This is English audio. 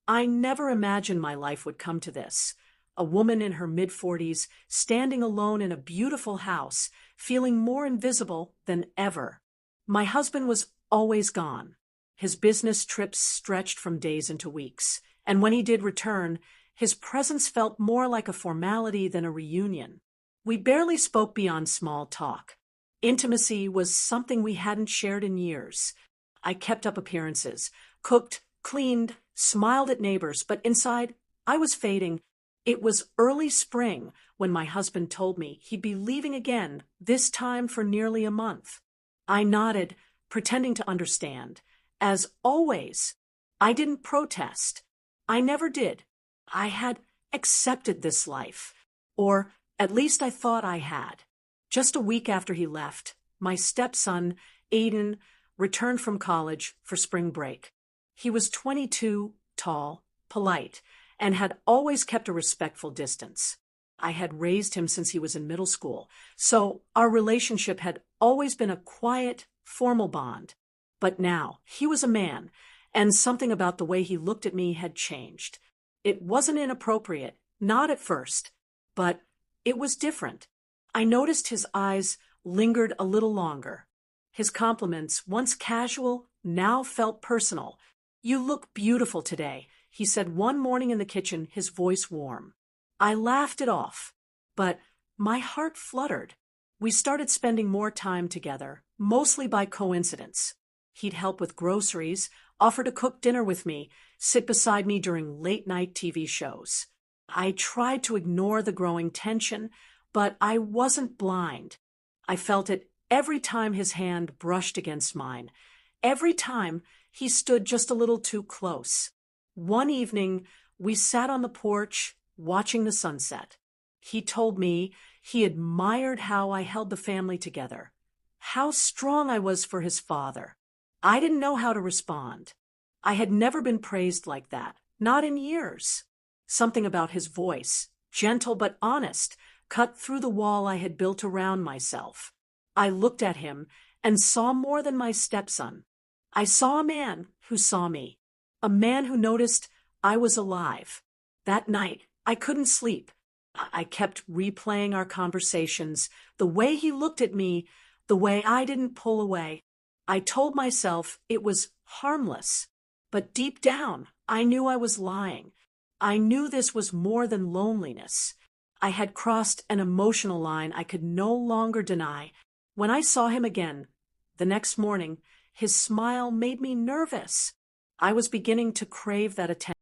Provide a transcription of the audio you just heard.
I never imagined my life would come to this. A woman in her mid-40s, standing alone in a beautiful house, feeling more invisible than ever. My husband was always gone. His business trips stretched from days into weeks, and when he did return, his presence felt more like a formality than a reunion. We barely spoke beyond small talk. Intimacy was something we hadn't shared in years. I kept up appearances, cooked, cleaned, smiled at neighbors, but inside, I was fading. It was early spring when my husband told me he'd be leaving again, this time for nearly a month. I nodded, pretending to understand. As always, I didn't protest. I never did. I had accepted this life. Or at least I thought I had. Just a week after he left, my stepson, Aiden, returned from college for spring break. He was 22, tall, polite, and had always kept a respectful distance. I had raised him since he was in middle school, so our relationship had always been a quiet, formal bond. But now, he was a man, and something about the way he looked at me had changed. It wasn't inappropriate, not at first, but it was different. I noticed his eyes lingered a little longer. His compliments, once casual, now felt personal. "You look beautiful today," he said one morning in the kitchen, his voice warm. I laughed it off, but my heart fluttered. We started spending more time together, mostly by coincidence. He'd help with groceries, offer to cook dinner with me, sit beside me during late-night TV shows. I tried to ignore the growing tension, but I wasn't blind. I felt it every time his hand brushed against mine, every time he stood just a little too close. One evening, we sat on the porch, watching the sunset. He told me he admired how I held the family together, how strong I was for his father. I didn't know how to respond. I had never been praised like that, not in years. Something about his voice, gentle but honest, cut through the wall I had built around myself. I looked at him and saw more than my stepson. I saw a man who saw me, a man who noticed I was alive. That night, I couldn't sleep. I kept replaying our conversations, the way he looked at me, the way I didn't pull away. I told myself it was harmless, but deep down, I knew I was lying. I knew this was more than loneliness. I had crossed an emotional line I could no longer deny. When I saw him again, the next morning, his smile made me nervous. I was beginning to crave that attention.